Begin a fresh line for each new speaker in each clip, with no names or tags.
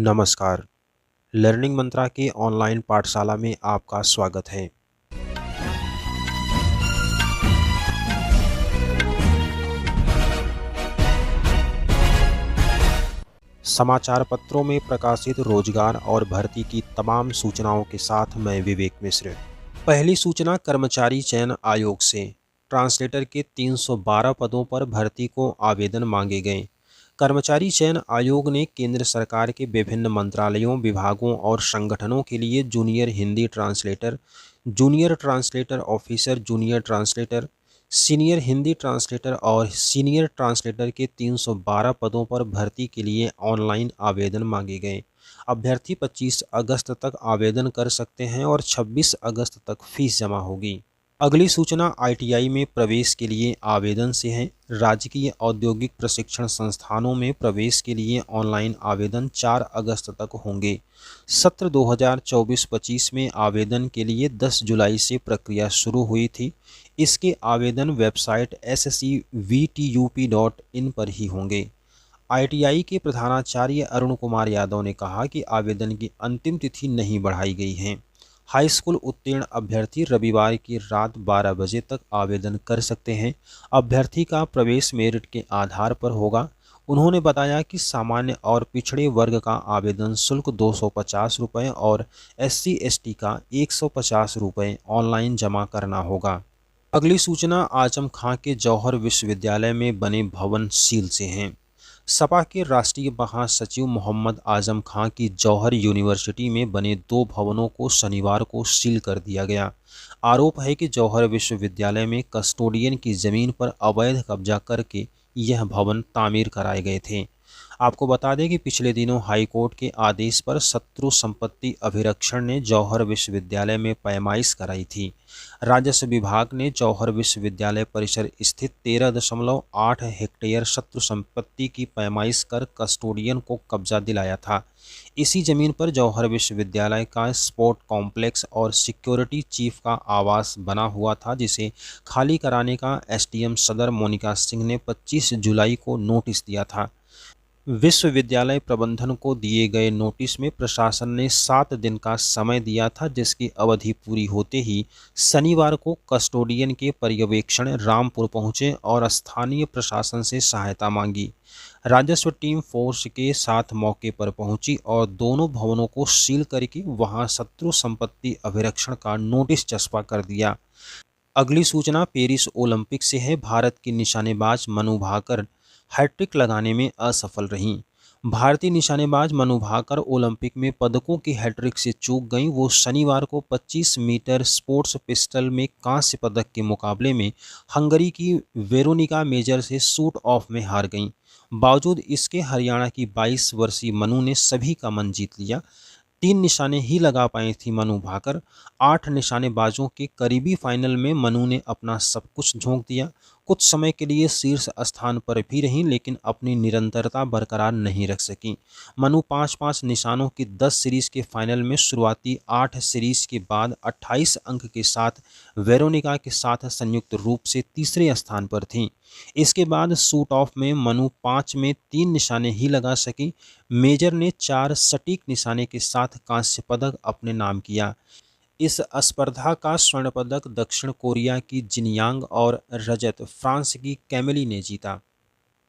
नमस्कार। लर्निंग मंत्रा की ऑनलाइन पाठशाला में आपका स्वागत है। समाचार पत्रों में प्रकाशित रोजगार और भर्ती की तमाम सूचनाओं के साथ मैं विवेक मिश्र। पहली सूचना कर्मचारी चयन आयोग से। ट्रांसलेटर के 312 पदों पर भर्ती को आवेदन मांगे गए। कर्मचारी चयन आयोग ने केंद्र सरकार के विभिन्न मंत्रालयों, विभागों और संगठनों के लिए junior Hindi translator, junior translator officer, junior translator, senior Hindi translator और सीनियर ट्रांसलेटर के 312 पदों पर भर्ती के लिए ऑनलाइन आवेदन मांगे गए। अभ्यर्थी 25 अगस्त तक आवेदन कर सकते हैं और 26 अगस्त तक फीस जमा होगी। अगली सूचना आईटीआई में प्रवेश के लिए आवेदन से है। राजकीय औद्योगिक प्रशिक्षण संस्थानों में प्रवेश के लिए ऑनलाइन आवेदन 4 अगस्त तक होंगे। सत्र 2024-25 में आवेदन के लिए 10 जुलाई से प्रक्रिया शुरू हुई थी। इसके आवेदन वेबसाइट scvtup.in पर ही होंगे। आईटीआई के प्रधानाचार्य अरुण कुमार यादव ने कहा कि आवेदन की अंतिम तिथि नहीं बढ़ाई गई है। हाई स्कूल उत्तीर्ण अभ्यर्थी रविवार की रात 12 बजे तक आवेदन कर सकते हैं। अभ्यर्थी का प्रवेश मेरिट के आधार पर होगा। उन्होंने बताया कि सामान्य और पिछड़े वर्ग का आवेदन शुल्क 250 रुपये और SC/ST का 150 रुपये ऑनलाइन जमा करना होगा। अगली सूचना आजम खां के जौहर विश्वविद्यालय में बने भवन सील से हैं। सपा के राष्ट्रीय महासचिव मोहम्मद आजम खां की जौहर यूनिवर्सिटी में बने 2 भवनों को शनिवार को सील कर दिया गया। आरोप है कि जौहर विश्वविद्यालय में कस्टोडियन की जमीन पर अवैध कब्जा करके यह भवन तामीर कराए गए थे। आपको बता दें कि पिछले दिनों हाईकोर्ट के आदेश पर शत्रु संपत्ति अभिरक्षण ने जौहर विश्वविद्यालय में पैमाइश कराई थी। राजस्व विभाग ने जौहर विश्वविद्यालय परिसर स्थित 13.8 हेक्टेयर शत्रु संपत्ति की पैमाइश कर कस्टोडियन को कब्जा दिलाया था। इसी जमीन पर जौहर विश्वविद्यालय का स्पोर्ट कॉम्प्लेक्स और सिक्योरिटी चीफ का आवास बना हुआ था, जिसे खाली कराने का SDM सदर मोनिका सिंह ने 25 जुलाई को नोटिस दिया था। विश्वविद्यालय प्रबंधन को दिए गए नोटिस में प्रशासन ने 7 दिन का समय दिया था, जिसकी अवधि पूरी होते ही शनिवार को कस्टोडियन के पर्यवेक्षण रामपुर पहुंचे और स्थानीय प्रशासन से सहायता मांगी। राजस्व टीम फोर्स के साथ मौके पर पहुंची और दोनों भवनों को सील करके वहां शत्रु संपत्ति अभिरक्षण का नोटिस चस्पा कर दिया। अगली सूचना पेरिस ओलंपिक से है। भारत की निशानेबाज मनु भाकर हैट्रिक लगाने में असफल रहीं। भारतीय निशानेबाज मनु भाकर ओलंपिक में पदकों की हैट्रिक से चूक गईं। वो शनिवार को 25 मीटर स्पोर्ट्स पिस्टल में कांस्य पदक के मुकाबले में हंगरी की वेरोनिका मेजर से शूट ऑफ में हार गईं। बावजूद इसके हरियाणा की 22 वर्षीय मनु ने सभी का मन जीत लिया। 3 निशाने ही लगा पाई थी मनु भाकर। 8 निशानेबाजों के करीबी फाइनल में मनु ने अपना सब कुछ झोंक दिया। कुछ समय के लिए शीर्ष स्थान पर भी रहीं, लेकिन अपनी निरंतरता बरकरार नहीं रख सकी। मनु 5-5 निशानों की 10 सीरीज के फाइनल में शुरुआती 8 सीरीज के बाद 28 अंक के साथ वेरोनिका के साथ संयुक्त रूप से तीसरे स्थान पर थीं। इसके बाद शूट ऑफ में मनु 5 में 3 निशाने ही लगा सकी। मेजर ने 4 सटीक निशाने के साथ कांस्य पदक अपने नाम किया। इस स्पर्धा का स्वर्ण पदक दक्षिण कोरिया की जिनयांग और रजत फ्रांस की कैमिली ने जीता।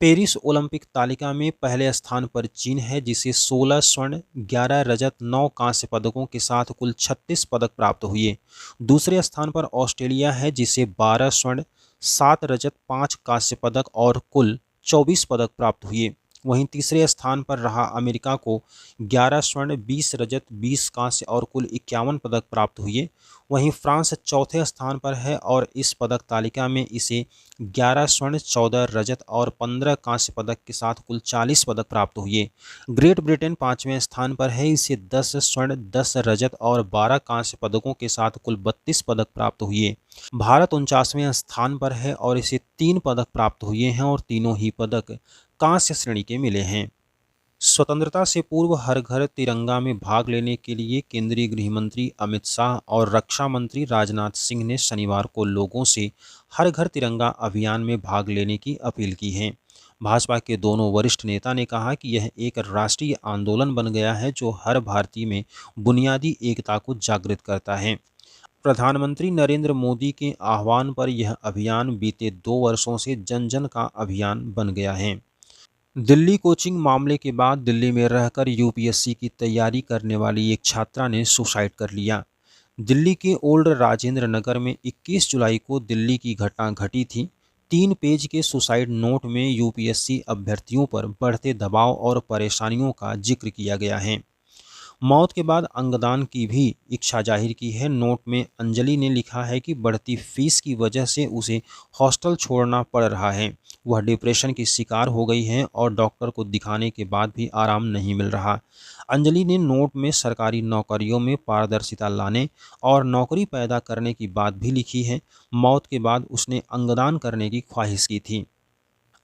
पेरिस ओलंपिक तालिका में पहले स्थान पर चीन है, जिसे 16 स्वर्ण, 11 रजत, 9 कांस्य पदकों के साथ कुल 36 पदक प्राप्त हुए। दूसरे स्थान पर ऑस्ट्रेलिया है, जिसे 12 स्वर्ण, 7 रजत, 5 कांस्य पदक और कुल 24 पदक प्राप्त हुए। वहीं तीसरे स्थान पर रहा अमेरिका को 11 स्वर्ण, 20 रजत, 20 कांस्य और कुल 51 पदक प्राप्त हुए। वहीं फ्रांस चौथे स्थान पर है और इस पदक तालिका में इसे 11 स्वर्ण, 14 रजत और 15 कांस्य पदक के साथ कुल 40 पदक प्राप्त हुए। ग्रेट ब्रिटेन 5वें स्थान पर है, इसे 10 स्वर्ण, 10 रजत और 12 कांस्य पदकों के साथ कुल 32 पदक प्राप्त हुए। भारत 49वें स्थान पर है और इसे 3 पदक प्राप्त हुए हैं और तीनों ही पदक कांस्य श्रेणी के मिले हैं। स्वतंत्रता से पूर्व हर घर तिरंगा में भाग लेने के लिए केंद्रीय गृह मंत्री अमित शाह और रक्षा मंत्री राजनाथ सिंह ने शनिवार को लोगों से हर घर तिरंगा अभियान में भाग लेने की अपील की है। भाजपा के दोनों वरिष्ठ नेता ने कहा कि यह एक राष्ट्रीय आंदोलन बन गया है जो हर भारतीय में बुनियादी एकता को जागृत करता है। प्रधानमंत्री नरेंद्र मोदी के आह्वान पर यह अभियान बीते 2 वर्षों से जन जन का अभियान बन गया है। दिल्ली कोचिंग मामले के बाद दिल्ली में रहकर यूपीएससी की तैयारी करने वाली एक छात्रा ने सुसाइड कर लिया। दिल्ली के ओल्ड राजेंद्र नगर में 21 जुलाई को दिल्ली की घटना घटी थी। 3 पेज के सुसाइड नोट में यूपीएससी अभ्यर्थियों पर बढ़ते दबाव और परेशानियों का जिक्र किया गया है। मौत के बाद अंगदान की भी इच्छा जाहिर की है। नोट में अंजलि ने लिखा है कि बढ़ती फीस की वजह से उसे हॉस्टल छोड़ना पड़ रहा है। वह डिप्रेशन की शिकार हो गई है और डॉक्टर को दिखाने के बाद भी आराम नहीं मिल रहा। अंजलि ने नोट में सरकारी नौकरियों में पारदर्शिता लाने और नौकरी पैदा करने की बात भी लिखी है। मौत के बाद उसने अंगदान करने की ख्वाहिश की थी।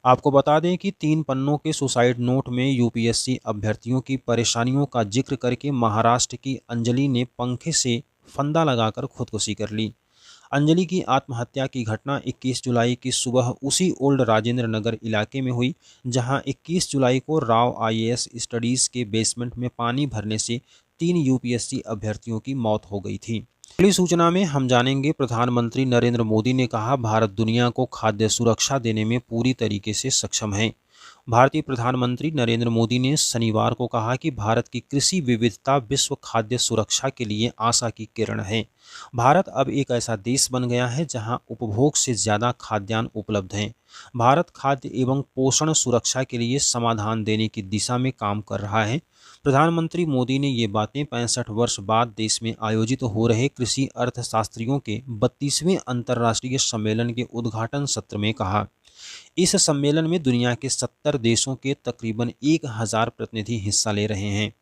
आपको बता दें कि 3 पन्नों के सुसाइड नोट में यूपीएससी अभ्यर्थियों की परेशानियों का जिक्र करके महाराष्ट्र की अंजलि ने पंखे से फंदा लगाकर खुदकुशी कर ली। अंजलि की आत्महत्या की घटना 21 जुलाई की सुबह उसी ओल्ड राजेंद्र नगर इलाके में हुई, जहां 21 जुलाई को राव आईएएस स्टडीज़ के बेसमेंट में पानी भरने से 3 यूपीएससी अभ्यर्थियों की मौत हो गई थी। अगली सूचना में हम जानेंगे, प्रधानमंत्री नरेंद्र मोदी ने कहा भारत दुनिया को खाद्य सुरक्षा देने में पूरी तरीके से सक्षम है। भारतीय प्रधानमंत्री नरेंद्र मोदी ने शनिवार को कहा कि भारत की कृषि विविधता विश्व खाद्य सुरक्षा के लिए आशा की किरण है। भारत अब एक ऐसा देश बन गया है जहां उपभोग से ज़्यादा खाद्यान्न उपलब्ध हैं। भारत खाद्य एवं पोषण सुरक्षा के लिए समाधान देने की दिशा में काम कर रहा है। प्रधानमंत्री मोदी ने ये बातें 65 वर्ष बाद देश में आयोजित हो रहे कृषि अर्थशास्त्रियों के 32वें अंतर्राष्ट्रीय सम्मेलन के उद्घाटन सत्र में कहा। इस सम्मेलन में दुनिया के 70 देशों के तकरीबन 1000 प्रतिनिधि हिस्सा ले रहे हैं।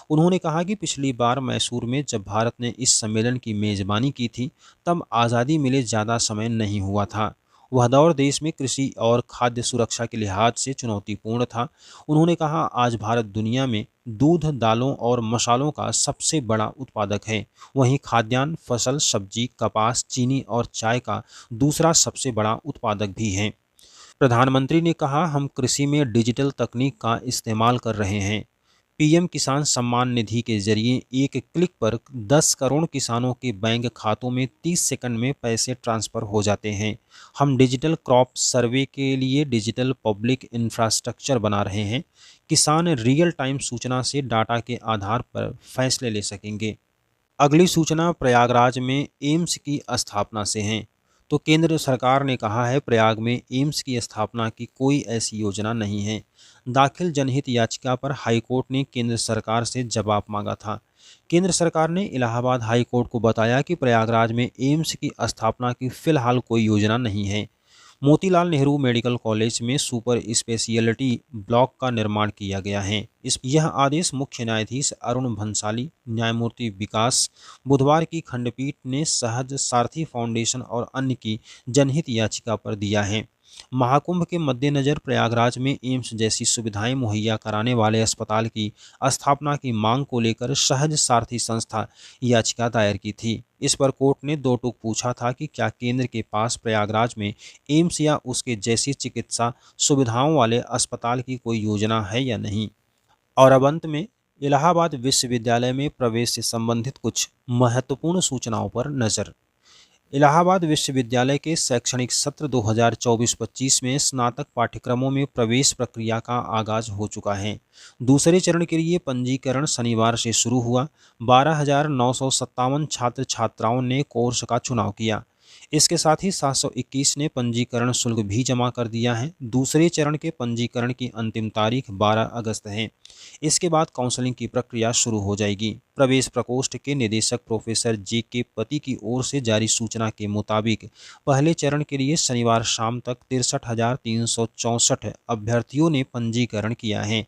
उन्होंने कहा कि पिछली बार मैसूर में जब भारत ने इस सम्मेलन की मेज़बानी की थी, तब आज़ादी मिले ज़्यादा समय नहीं हुआ था। वह दौर देश में कृषि और खाद्य सुरक्षा के लिहाज से चुनौतीपूर्ण था। उन्होंने कहा, आज भारत दुनिया में दूध, दालों और मसालों का सबसे बड़ा उत्पादक है। वहीं खाद्यान्न, फसल, सब्जी, कपास, चीनी और चाय का दूसरा सबसे बड़ा उत्पादक भी है। प्रधानमंत्री ने कहा, हम कृषि में डिजिटल तकनीक का इस्तेमाल कर रहे हैं। पीएम किसान सम्मान निधि के जरिए एक क्लिक पर 10 करोड़ किसानों के बैंक खातों में 30 सेकंड में पैसे ट्रांसफ़र हो जाते हैं। हम डिजिटल क्रॉप सर्वे के लिए डिजिटल पब्लिक इंफ्रास्ट्रक्चर बना रहे हैं। किसान रियल टाइम सूचना से डाटा के आधार पर फैसले ले सकेंगे। अगली सूचना प्रयागराज में एम्स की स्थापना से है। तो केंद्र सरकार ने कहा है, प्रयाग में एम्स की स्थापना की कोई ऐसी योजना नहीं है। दाखिल जनहित याचिका पर हाईकोर्ट ने केंद्र सरकार से जवाब मांगा था। केंद्र सरकार ने इलाहाबाद हाईकोर्ट को बताया कि प्रयागराज में एम्स की स्थापना की फिलहाल कोई योजना नहीं है। मोतीलाल नेहरू मेडिकल कॉलेज में सुपर स्पेशियलिटी ब्लॉक का निर्माण किया गया है। यह आदेश मुख्य न्यायाधीश अरुण भंसाली, न्यायमूर्ति विकास बुधवार की खंडपीठ ने सहज सारथी फाउंडेशन और अन्य की जनहित याचिका पर दिया है। महाकुंभ के मद्देनज़र प्रयागराज में एम्स जैसी सुविधाएं मुहैया कराने वाले अस्पताल की स्थापना की मांग को लेकर सहज सारथी संस्था याचिका दायर की थी। इस पर कोर्ट ने दो टूक पूछा था कि क्या केंद्र के पास प्रयागराज में एम्स या उसके जैसी चिकित्सा सुविधाओं वाले अस्पताल की कोई योजना है या नहीं। और अब अंत में इलाहाबाद विश्वविद्यालय में प्रवेश से संबंधित कुछ महत्वपूर्ण सूचनाओं पर नज़र। इलाहाबाद विश्वविद्यालय के शैक्षणिक सत्र 2024-25 में स्नातक पाठ्यक्रमों में प्रवेश प्रक्रिया का आगाज हो चुका है। दूसरे चरण के लिए पंजीकरण शनिवार से शुरू हुआ। 12,957 छात्र छात्राओं ने कोर्स का चुनाव किया। इसके साथ ही 721 ने पंजीकरण शुल्क भी जमा कर दिया है। दूसरे चरण के पंजीकरण की अंतिम तारीख 12 अगस्त है। इसके बाद काउंसलिंग की प्रक्रिया शुरू हो जाएगी। प्रवेश प्रकोष्ठ के निदेशक प्रोफेसर जे.के. पति की ओर से जारी सूचना के मुताबिक पहले चरण के लिए शनिवार शाम तक 63,364 अभ्यर्थियों ने पंजीकरण किया है।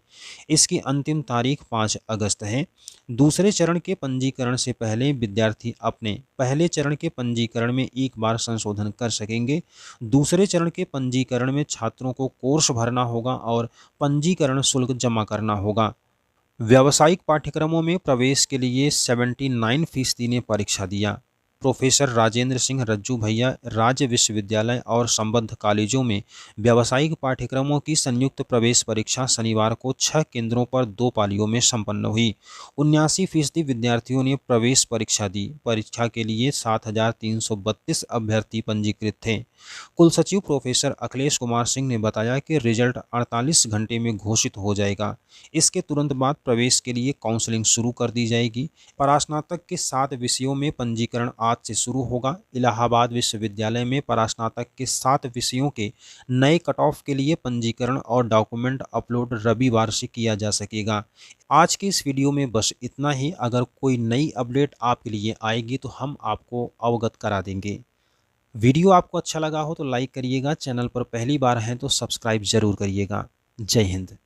इसकी अंतिम तारीख 5 अगस्त है। दूसरे चरण के पंजीकरण से पहले विद्यार्थी अपने पहले चरण के पंजीकरण में एक बार संशोधन कर सकेंगे। दूसरे चरण के पंजीकरण में छात्रों को कोर्स भरना होगा और पंजीकरण शुल्क जमा करना होगा। व्यावसायिक पाठ्यक्रमों में प्रवेश के लिए 79% ने परीक्षा दिया। प्रोफेसर राजेंद्र सिंह रज्जू भैया राज्य विश्वविद्यालय और संबद्ध कॉलेजों में व्यावसायिक पाठ्यक्रमों की संयुक्त प्रवेश परीक्षा शनिवार को 6 केंद्रों पर 2 पालियों में संपन्न हुई। 79% विद्यार्थियों ने प्रवेश परीक्षा दी। परीक्षा के लिए 7,332 अभ्यर्थी पंजीकृत थे। कुलसचिव प्रोफेसर अखिलेश कुमार सिंह ने बताया कि रिजल्ट 48 घंटे में घोषित हो जाएगा। इसके तुरंत बाद प्रवेश के लिए काउंसलिंग शुरू कर दी जाएगी। परास्नातक के 7 विषयों में पंजीकरण आज से शुरू होगा। इलाहाबाद विश्वविद्यालय में परास्नातक के 7 विषयों के नए कट ऑफ के लिए पंजीकरण और डॉक्यूमेंट अपलोड रविवार से किया जा सकेगा। आज की इस वीडियो में बस इतना ही। अगर कोई नई अपडेट आपके लिए आएगी तो हम आपको अवगत करा देंगे। वीडियो आपको अच्छा लगा हो तो लाइक करिएगा, चैनल पर पहली बार हैं तो सब्सक्राइब जरूर करिएगा। जय हिंद।